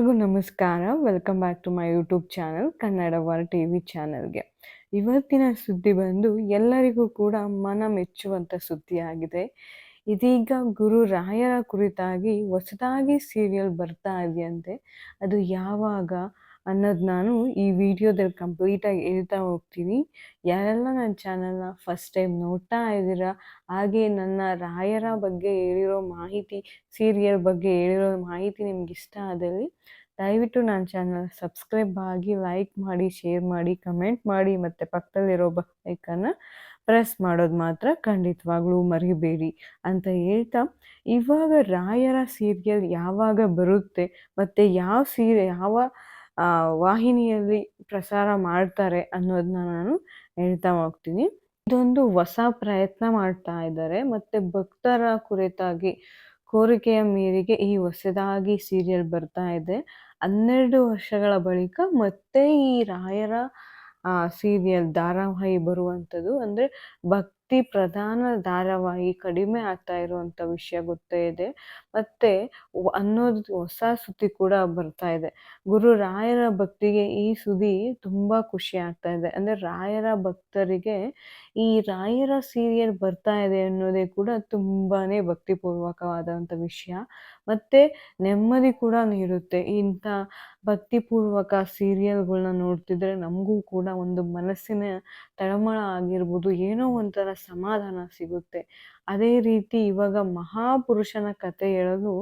ಎಲ್ಲರಿಗೂ ನಮಸ್ಕಾರ. Welcome back to my YouTube channel ಕನ್ನಡವರ ಟಿವಿ ಚಾನಲ್‌ಗೆ. ಇವತ್ತಿನ ಸುದ್ದಿ ಬಂದು ಎಲ್ಲರಿಗೂ ಕೂಡ ಮನ ಮೆಚ್ಚುವಂಥ ಸುದ್ದಿಯಾಗಿದೆ. ಇದೀಗ ಗುರು ರಾಯರ ಕುರಿತಾಗಿ ಹೊಸದಾಗಿ ಸೀರಿಯಲ್ ಬರ್ತಾ ಇದೆಯಂತೆ. ಅದು ಯಾವಾಗ ಅನ್ನೋದು ನಾನು ಈ ವಿಡಿಯೋದಲ್ಲಿ ಕಂಪ್ಲೀಟಾಗಿ ಹೇಳ್ತಾ ಹೋಗ್ತೀನಿ. ಯಾರೆಲ್ಲ ನನ್ನ ಚಾನಲ್‌ನ ಫಸ್ಟ್ ಟೈಮ್ ನೋಡ್ತಾ ಇದ್ದೀರಾ, ಹಾಗೆ ನನ್ನ ರಾಯರ ಬಗ್ಗೆ ಹೇಳಿರೋ ಮಾಹಿತಿ, ಸೀರಿಯಲ್ ಬಗ್ಗೆ ಹೇಳಿರೋ ಮಾಹಿತಿ ನಿಮ್ಗೆ ಇಷ್ಟ ಆದಲ್ಲಿ ದಯವಿಟ್ಟು ನನ್ನ ಚಾನಲ್ ಸಬ್ಸ್ಕ್ರೈಬ್ ಆಗಿ, ಲೈಕ್ ಮಾಡಿ, ಶೇರ್ ಮಾಡಿ, ಕಮೆಂಟ್ ಮಾಡಿ ಮತ್ತು ಪಕ್ಕದಲ್ಲಿರೋ ಐಕನ್ನ ಪ್ರೆಸ್ ಮಾಡೋದು ಮಾತ್ರ ಖಂಡಿತವಾಗ್ಲೂ ಮರಿಬೇಡಿ ಅಂತ ಹೇಳ್ತಾ, ಇವಾಗ ರಾಯರ ಸೀರಿಯಲ್ ಯಾವಾಗ ಬರುತ್ತೆ ಮತ್ತು ಯಾವ ವಾಹಿನಿಯಲ್ಲಿ ಪ್ರಸಾರ ಮಾಡ್ತಾರೆ ಅನ್ನೋದನ್ನ ನಾನು ಹೇಳ್ತಾ ಹೋಗ್ತೀನಿ. ಇದೊಂದು ಹೊಸ ಪ್ರಯತ್ನ ಮಾಡ್ತಾ ಇದ್ದಾರೆ ಮತ್ತು ಭಕ್ತರ ಕುರಿತಾಗಿ ಕೋರಿಕೆಯ ಮೇರೆಗೆ ಈ ಹೊಸದಾಗಿ ಸೀರಿಯಲ್ ಬರ್ತಾ ಇದೆ. 12 ವರ್ಷಗಳ ಬಳಿಕ ಮತ್ತೆ ಈ ರಾಯರ ಸೀರಿಯಲ್ ಧಾರಾವಾಹಿ ಬರುವಂಥದ್ದು. ಅಂದರೆ ಭಕ್ತಿ ಪ್ರಧಾನ ಧಾರಾವಾಹಿ ಕಡಿಮೆ ಆಗ್ತಾ ಇರುವಂಥ ವಿಷಯ ಗೊತ್ತೇ ಇದೆ. ಮತ್ತು ಅನ್ನೋದು ಹೊಸ ಸುದ್ದಿ ಕೂಡ ಬರ್ತಾ ಇದೆ. ಗುರು ರಾಯರ ಭಕ್ತಿಗೆ ಈ ಸುದ್ದಿ ತುಂಬ ಖುಷಿ ಆಗ್ತಾ ಇದೆ. ಅಂದರೆ ರಾಯರ ಭಕ್ತರಿಗೆ ಈ ರಾಯರ ಸೀರಿಯಲ್ ಬರ್ತಾ ಇದೆ ಅನ್ನೋದೇ ಕೂಡ ತುಂಬಾ ಭಕ್ತಿಪೂರ್ವಕವಾದಂಥ ವಿಷಯ. ಮತ್ತು ನೆಮ್ಮದಿ ಕೂಡ ನೀಡುತ್ತೆ. ಇಂಥ ಭಕ್ತಿಪೂರ್ವಕ ಸೀರಿಯಲ್ಗಳನ್ನ ನೋಡ್ತಿದ್ರೆ ನಮಗೂ ಕೂಡ ಒಂದು ಮನಸ್ಸಿನ ತಳಮಳ ಆಗಿರ್ಬೋದು, ಏನೋ ಒಂಥರ ಸಮಾಧಾನ ಸಿಗುತ್ತೆ. ಅದೇ ರೀತಿ ಇವಾಗ ಮಹಾಪುರುಷನ ಕಥೆ ಹೇಳಲು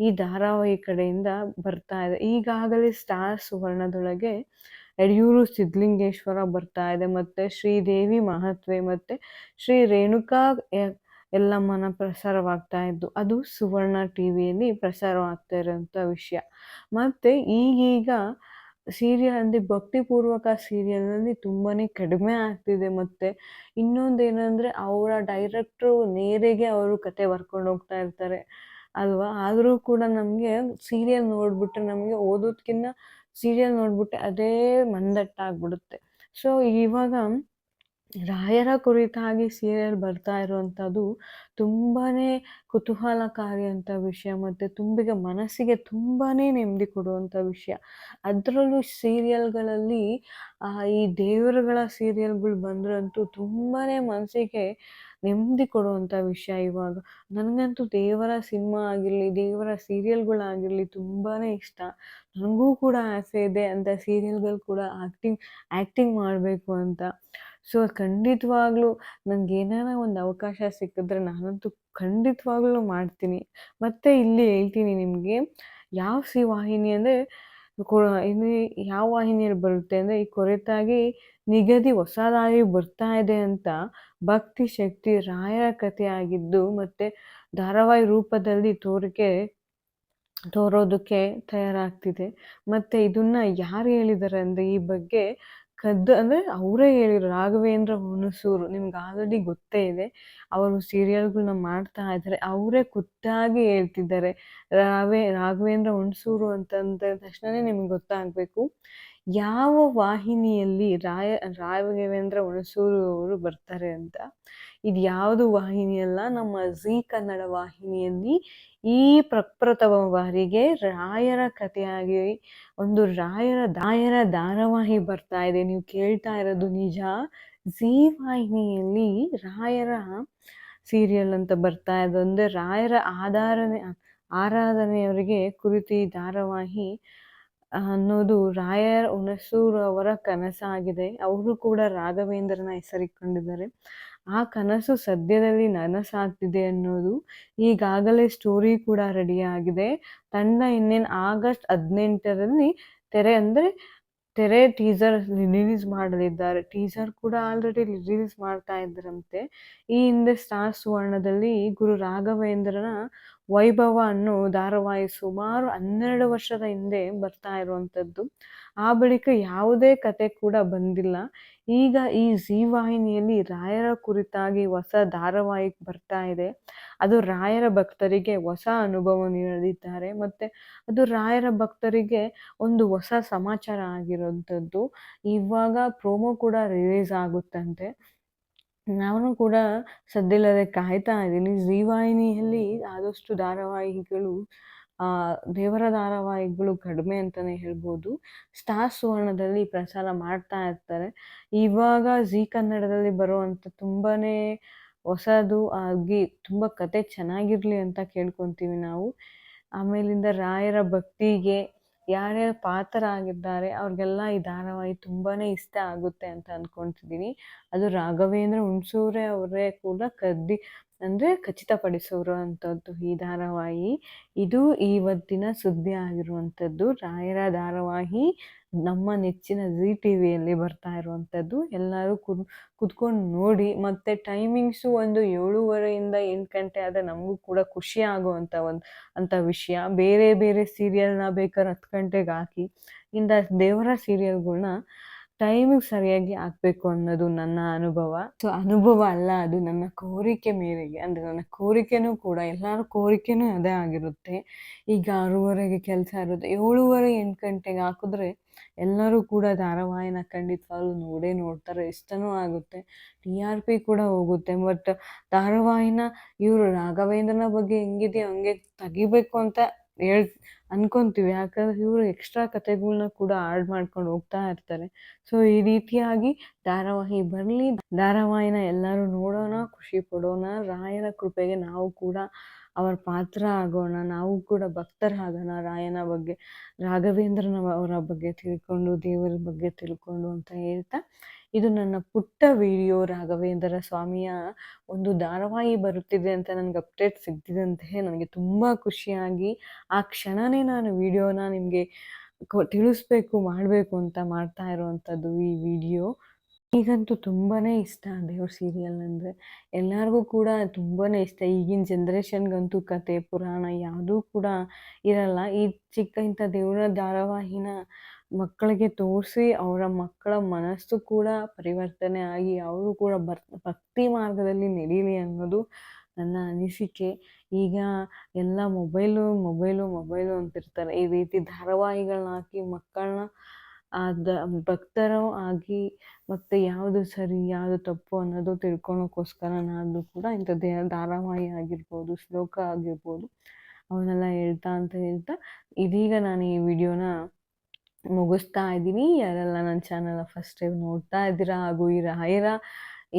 ಈ ಧಾರಾವಾಹಿ ಕಡೆಯಿಂದ ಬರ್ತಾ ಇದೆ. ಈಗಾಗಲೇ ಸ್ಟಾರ್ ಸುವರ್ಣದೊಳಗೆ ಯಡಿಯೂರು ಸಿದ್ಧಲಿಂಗೇಶ್ವರ ಬರ್ತಾ ಇದೆ, ಮತ್ತು ಶ್ರೀದೇವಿ ಮಹತ್ವೆ ಮತ್ತು ಶ್ರೀ ರೇಣುಕಾ ಯಲ್ಲಮ್ಮನ ಪ್ರಸಾರವಾಗ್ತಾ ಇದ್ದು, ಅದು ಸುವರ್ಣ ಟಿವಿಯಲ್ಲಿ ಪ್ರಸಾರವಾಗ್ತಾ ಇರೋಂಥ ವಿಷಯ. ಮತ್ತು ಈಗೀಗ ಸೀರಿಯಲ್ ಅಂದರೆ ಭಕ್ತಿಪೂರ್ವಕ ಸೀರಿಯಲ್ನಲ್ಲಿ ತುಂಬಾ ಕಡಿಮೆ ಆಗ್ತಿದೆ. ಮತ್ತು ಇನ್ನೊಂದೇನೆಂದರೆ ಅವರ ಡೈರೆಕ್ಟ್ರು ನೇರಿಗೆ ಅವರು ಕತೆ ಬರ್ಕೊಂಡು ಹೋಗ್ತಾ ಇರ್ತಾರೆ ಅಲ್ವಾ. ಆದರೂ ಕೂಡ ನಮಗೆ ಸೀರಿಯಲ್ ನೋಡಿಬಿಟ್ರೆ, ನಮಗೆ ಓದೋದಕ್ಕಿಂತ ಸೀರಿಯಲ್ ನೋಡಿಬಿಟ್ರೆ ಅದೇ ಮಂದಟ್ಟಾಗ್ಬಿಡುತ್ತೆ. ಸೊ ಇವಾಗ ರಾಯರ ಕುರಿತಾಗಿ ಸೀರಿಯಲ್ ಬರ್ತಾ ಇರುವಂಥದ್ದು ತುಂಬಾ ಕುತೂಹಲಕಾರಿ ಅಂತ ವಿಷಯ, ಮತ್ತು ಮನಸ್ಸಿಗೆ ತುಂಬಾ ನೆಮ್ಮದಿ ಕೊಡುವಂಥ ವಿಷಯ. ಅದರಲ್ಲೂ ಸೀರಿಯಲ್ಗಳಲ್ಲಿ ಈ ದೇವರುಗಳ ಸೀರಿಯಲ್ಗಳು ಬಂದ್ರಂತೂ ತುಂಬಾ ಮನಸ್ಸಿಗೆ ನೆಮ್ಮದಿ ಕೊಡುವಂಥ ವಿಷಯ. ಇವಾಗ ನನಗಂತೂ ದೇವರ ಸಿನಿಮಾ ಆಗಿರಲಿ, ದೇವರ ಸೀರಿಯಲ್ಗಳಾಗಿರಲಿ ತುಂಬಾ ಇಷ್ಟ. ನನಗೂ ಕೂಡ ಆಸೆ ಇದೆ ಅಂಥ ಸೀರಿಯಲ್ಗಳು ಕೂಡ ಆ್ಯಕ್ಟಿಂಗ್ ಮಾಡಬೇಕು ಅಂತ. ಸೊ ಖಂಡಿತವಾಗ್ಲೂ ನನಗೇನಾರ ಒಂದು ಅವಕಾಶ ಸಿಕ್ಕಿದ್ರೆ ನಾನಂತೂ ಖಂಡಿತವಾಗ್ಲೂ ಮಾಡ್ತೀನಿ. ಮತ್ತು ಇಲ್ಲಿ ಹೇಳ್ತೀನಿ ನಿಮಗೆ, ಯಾವ ವಾಹಿನಿ ಅಂದರೆ ಇನ್ನು ಯಾವ ವಾಹಿನಿಯಲ್ಲಿ ಬರುತ್ತೆ ಅಂದರೆ, ಈ ಕುರಿತಾಗಿ ನಿಗದಿ ಹೊಸದಾಗಿ ಬರ್ತಾ ಇದೆ ಅಂತ ಭಕ್ತಿ ಶಕ್ತಿ ರಾಯರ ಕಥೆ ಆಗಿದ್ದು, ಮತ್ತು ಧಾರಾವಾಹಿ ರೂಪದಲ್ಲಿ ತೋರೋದಕ್ಕೆ ತಯಾರಾಗ್ತಿದೆ. ಮತ್ತು ಇದನ್ನು ಯಾರು ಹೇಳಿದ್ದಾರೆ ಅಂದರೆ ಈ ಬಗ್ಗೆ ಅಂದರೆ ಅವರೇ ಹೇಳಿದ್ರು, ರಾಘವೇಂದ್ರ ಹುಣಸೂರು. ನಿಮ್ಗೆ ಆಲ್ರೆಡಿ ಗೊತ್ತೇ ಇದೆ, ಅವರು ಸೀರಿಯಲ್ಗಳನ್ನ ಮಾಡ್ತಾ ಇದ್ದಾರೆ. ಅವರೇ ಖುದ್ದಾಗಿ ಹೇಳ್ತಿದ್ದಾರೆ. ರಾಘವೇಂದ್ರ ಹುಣಸೂರು ಅಂತಂದ ತಕ್ಷಣವೇ ನಿಮ್ಗೆ ಗೊತ್ತಾಗಬೇಕು ಯಾವ ವಾಹಿನಿಯಲ್ಲಿ ರಾಘವೇಂದ್ರ ಹುಣಸೂರು ಅವರು ಬರ್ತಾರೆ ಅಂತ. ಇದು ಯಾವುದು ವಾಹಿನಿಯಲ್ಲ, ನಮ್ಮ ಝೀ ಕನ್ನಡ ವಾಹಿನಿಯಲ್ಲಿ ಈ ಪ್ರಪ್ರಥಮ ಬಾರಿಗೆ ರಾಯರ ಕಥೆಯಾಗಿ ಒಂದು ರಾಯರ ಧಾರಾವಾಹಿ ಬರ್ತಾ ಇದೆ. ನೀವು ಕೇಳ್ತಾ ಇರೋದು ನಿಜ. ಝೀ ವಾಹಿನಿಯಲ್ಲಿ ರಾಯರ ಸೀರಿಯಲ್ ಅಂತ ಬರ್ತಾ ಇದೆ. ಅಂದರೆ ರಾಯರ ಆರಾಧನೆಯವರಿಗೆ ಕುರಿತು ಈ ಧಾರಾವಾಹಿ ಅನ್ನೋದು ರಾಯರ ಹುಣಸೂರು ಅವರ ಕನಸಾಗಿದೆ. ಅವರು ಕೂಡ ರಾಘವೇಂದ್ರನ ಹೆಸರಿಕೊಂಡಿದ್ದಾರೆ. ಆ ಕನಸು ಸದ್ಯದಲ್ಲಿ ನನಸಾಗ್ತಿದೆ ಅನ್ನೋದು. ಈಗಾಗಲೇ ಸ್ಟೋರಿ ಕೂಡ ರೆಡಿಯಾಗಿದೆ. ತಂಡ ಇನ್ನೇನು ಆಗಸ್ಟ್ 18ರಲ್ಲಿ ತೆರೆ ಟೀಸರ್ ರಿಲೀಸ್ ಮಾಡಲಿದ್ದಾರೆ. ಟೀಸರ್ ಕೂಡ ಆಲ್ರೆಡಿ ರಿಲೀಸ್ ಮಾಡ್ತಾ ಇದ್ದರಂತೆ. ಈ ಹಿಂದೆ ಸ್ಟಾರ್ ಸುವರ್ಣದಲ್ಲಿ ಗುರು ರಾಘವೇಂದ್ರನ ವೈಭವ ಅನ್ನೋ ಧಾರಾವಾಹಿ ಸುಮಾರು 12 ವರ್ಷದ ಹಿಂದೆ ಬರ್ತಾ ಇರುವಂಥದ್ದು. ಆ ಬಳಿಕ ಯಾವುದೇ ಕತೆ ಕೂಡ ಬಂದಿಲ್ಲ. ಈಗ ಈ ಝೀ ವಾಹಿನಿಯಲ್ಲಿ ರಾಯರ ಕುರಿತಾಗಿ ಹೊಸ ಧಾರಾವಾಹಿ ಬರ್ತಾ ಇದೆ. ಅದು ರಾಯರ ಭಕ್ತರಿಗೆ ಹೊಸ ಅನುಭವ ನೀಡಲಿದ್ದಾರೆ, ಮತ್ತು ಅದು ರಾಯರ ಭಕ್ತರಿಗೆ ಒಂದು ಹೊಸ ಸಮಾಚಾರ ಆಗಿರೋಂಥದ್ದು. ಇವಾಗ ಪ್ರೋಮೋ ಕೂಡ ರಿಲೀಸ್ ಆಗುತ್ತಂತೆ. ನಾನು ಕೂಡ ಸದ್ದಿಲ್ಲದೆ ಕಾಯ್ತಾ ಇದ್ದೀನಿ. ಝೀ ವಾಹಿನಿಯಲ್ಲಿ ಆದಷ್ಟು ಧಾರಾವಾಹಿಗಳು ದೇವರ ಧಾರಾವಾಹಿಗಳು ಕಡಿಮೆ ಅಂತಲೇ ಹೇಳ್ಬೋದು. ಸ್ಟಾರ್ ಸುವರ್ಣದಲ್ಲಿ ಪ್ರಸಾರ ಮಾಡ್ತಾ ಇರ್ತಾರೆ. ಇವಾಗ ಝೀ ಕನ್ನಡದಲ್ಲಿ ಬರುವಂಥ ತುಂಬಾ ಹೊಸದು ಆಗಿ ತುಂಬ ಕತೆ ಚೆನ್ನಾಗಿರಲಿ ಅಂತ ಕೇಳ್ಕೊತೀವಿ ನಾವು. ಆಮೇಲಿಂದ ರಾಯರ ಭಕ್ತಿಗೆ ಯಾರ್ಯಾರು ಪಾತ್ರರಾಗಿದ್ದಾರೆ ಅವ್ರಿಗೆಲ್ಲ ಈ ಧಾರಾವಾಹಿ ತುಂಬಾ ಇಷ್ಟ ಆಗುತ್ತೆ ಅಂತ ಅಂದ್ಕೊತಿದ್ದೀನಿ. ಅದು ರಾಘವೇಂದ್ರ ಹುಣಸೂರೆ ಅವರೇ ಕೂಡ ಖಚಿತಪಡಿಸೋರು ಅಂಥದ್ದು ಈ ಧಾರಾವಾಹಿ. ಇದು ಇವತ್ತಿನ ಸುದ್ದಿ ಆಗಿರುವಂಥದ್ದು. ರಾಯರ ಧಾರಾವಾಹಿ ನಮ್ಮ ನೆಚ್ಚಿನ ಝೀ ಟಿವಿಯಲ್ಲಿ ಬರ್ತಾ ಇರುವಂಥದ್ದು. ಎಲ್ಲರೂ ಕುತ್ಕೊಂಡು ನೋಡಿ. ಮತ್ತು ಟೈಮಿಂಗ್ಸು ಒಂದು 7:30 8 ಗಂಟೆ ಆದರೆ ನಮಗೂ ಕೂಡ ಖುಷಿ ಆಗುವಂಥ ಅಂಥ ವಿಷಯ. ಬೇರೆ ಬೇರೆ ಸೀರಿಯಲ್ನ ಬೇಕಾದ್ರೆ 10 ಗಂಟೆಗೆ ಹಾಕಿ, ಇಂಥ ದೇವರ ಸೀರಿಯಲ್ಗಳ್ನ ಟೈಮಿಗೆ ಸರಿಯಾಗಿ ಹಾಕಬೇಕು ಅನ್ನೋದು ನನ್ನ ಅನುಭವ. ಸೊ ಅನುಭವ ಅಲ್ಲ, ಅದು ನನ್ನ ಕೋರಿಕೆ ಮೇರೆಗೆ. ಅಂದರೆ ನನ್ನ ಕೋರಿಕೆನೂ ಕೂಡ, ಎಲ್ಲರ ಕೋರಿಕೆನೂ ಅದೇ ಆಗಿರುತ್ತೆ. ಈಗ 6:30ಗೆ ಕೆಲಸ ಇರುತ್ತೆ, 7:30 8 ಗಂಟೆಗೆ ಹಾಕಿದ್ರೆ ಎಲ್ಲರೂ ಕೂಡ ಧಾರಾವಾಹಿನ ಖಂಡಿತವಾಗ್ಲೂ ನೋಡ್ತಾರೆ, ಇಷ್ಟನೂ ಆಗುತ್ತೆ, TRP ಕೂಡ ಹೋಗುತ್ತೆ. ಬಟ್ ಧಾರಾವಾಹಿನ ಇವರು ರಾಘವೇಂದ್ರನ ಬಗ್ಗೆ ಹೆಂಗಿದೆಯೋ ಹಂಗೆ ತೆಗಿಬೇಕು ಅಂತ ಅನ್ಕೊಂತೀವಿ. ಯಾಕಂದರೆ ಇವರು ಎಕ್ಸ್ಟ್ರಾ ಕಥೆಗಳ್ನ ಕೂಡ ಆಡ್ ಮಾಡ್ಕೊಂಡು ಹೋಗ್ತಾ ಇರ್ತಾರೆ. ಸೊ ಈ ರೀತಿಯಾಗಿ ಧಾರಾವಾಹಿ ಬರಲಿ, ಧಾರಾವಾಹಿನ ಎಲ್ಲರೂ ನೋಡೋಣ, ಖುಷಿ ಪಡೋಣ. ರಾಯನ ಕೃಪೆಗೆ ನಾವು ಕೂಡ ಅವರ ಪಾತ್ರ ಆಗೋಣ, ನಾವು ಕೂಡ ಭಕ್ತರಾಗೋಣ. ರಾಯನ ಬಗ್ಗೆ, ರಾಘವೇಂದ್ರನ ಅವರ ಬಗ್ಗೆ ತಿಳ್ಕೊಂಡು, ದೇವರ ಬಗ್ಗೆ ತಿಳ್ಕೊಂಡು ಅಂತ ಹೇಳ್ತಾ, ಇದು ನನ್ನ ಪುಟ್ಟ ವಿಡಿಯೋ. ರಾಘವೇಂದ್ರ ಸ್ವಾಮಿಯ ಒಂದು ಧಾರಾವಾಹಿ ಬರುತ್ತಿದೆ ಅಂತ ನನಗೆ ಅಪ್ಡೇಟ್ ಸಿಗ್ತಿದ್ದಂತೆ ನನಗೆ ತುಂಬ ಖುಷಿಯಾಗಿ, ಆ ಕ್ಷಣನೇ ನಾನು ವಿಡಿಯೋನ ನಿಮಗೆ ತಿಳಿಸ್ಬೇಕು, ಮಾಡಬೇಕು ಅಂತ ಮಾಡ್ತಾ ಇರುವಂಥದ್ದು ಈ ವಿಡಿಯೋ. ಈಗಂತೂ ತುಂಬಾ ಇಷ್ಟ ದೇವ್ರ ಸೀರಿಯಲ್ ಅಂದರೆ, ಎಲ್ಲರಿಗೂ ಕೂಡ ತುಂಬಾ ಇಷ್ಟ. ಈಗಿನ ಜನ್ರೇಷನ್ಗಂತೂ ಕತೆ ಪುರಾಣ ಯಾವುದೂ ಕೂಡ ಇರಲ್ಲ. ಈ ಇಂಥ ದೇವರ ಧಾರಾವಾಹಿನ ಮಕ್ಕಳಿಗೆ ತೋರಿಸಿ ಅವರ ಮಕ್ಕಳ ಮನಸ್ಸು ಕೂಡ ಪರಿವರ್ತನೆ ಆಗಿ ಅವರು ಕೂಡ ಭಕ್ತಿ ಮಾರ್ಗದಲ್ಲಿ ನಡೀಲಿ ಅನ್ನೋದು ನನ್ನ ಅನಿಸಿಕೆ. ಈಗ ಎಲ್ಲ ಮೊಬೈಲು ಅಂತಿರ್ತಾರೆ. ಈ ರೀತಿ ಧಾರಾವಾಹಿಗಳನ್ನ ಹಾಕಿ ಮಕ್ಕಳನ್ನ ಭಕ್ತರು ಆಗಿ, ಮತ್ತು ಯಾವುದು ಸರಿ ಯಾವುದು ತಪ್ಪು ಅನ್ನೋದು ತಿಳ್ಕೊಳೋಕ್ಕೋಸ್ಕರ ನಾನು ಕೂಡ ಇಂಥ ಧಾರಾವಾಹಿ ಆಗಿರ್ಬೋದು, ಶ್ಲೋಕ ಆಗಿರ್ಬೋದು, ಅವನ್ನೆಲ್ಲ ಹೇಳ್ತಾ ಇದೀಗ ನಾನು ಈ ವಿಡಿಯೋನ ಮುಗಿಸ್ತಾ ಇದ್ದೀನಿ. ಯಾರೆಲ್ಲ ನನ್ನ ಚಾನಲ್ನ ಫಸ್ಟ್ ಟೈಮ್ ನೋಡ್ತಾ ಇದ್ದೀರಾ ಹಾಗೂ ಈ ರಾಯರ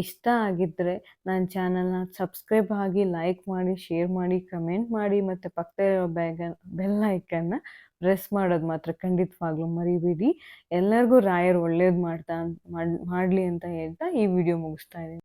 ಇಷ್ಟ ಆಗಿದ್ದರೆ ನನ್ನ ಚಾನಲ್ನ ಸಬ್ಸ್ಕ್ರೈಬ್ ಆಗಿ, ಲೈಕ್ ಮಾಡಿ, ಶೇರ್ ಮಾಡಿ, ಕಮೆಂಟ್ ಮಾಡಿ, ಮತ್ತು ಪಕ್ಕದಲ್ಲಿರೋ ಬೆಲ್ ಐಕನ್ನ ಪ್ರೆಸ್ ಮಾಡೋದು ಮಾತ್ರ ಖಂಡಿತವಾಗ್ಲೂ ಮರಿಬೇಡಿ. ಎಲ್ಲರಿಗೂ ರಾಯರು ಒಳ್ಳೇದು ಮಾಡಲಿ ಅಂತ ಹೇಳ್ತಾ ಈ ವಿಡಿಯೋ ಮುಗಿಸ್ತಾ ಇದ್ದೀನಿ.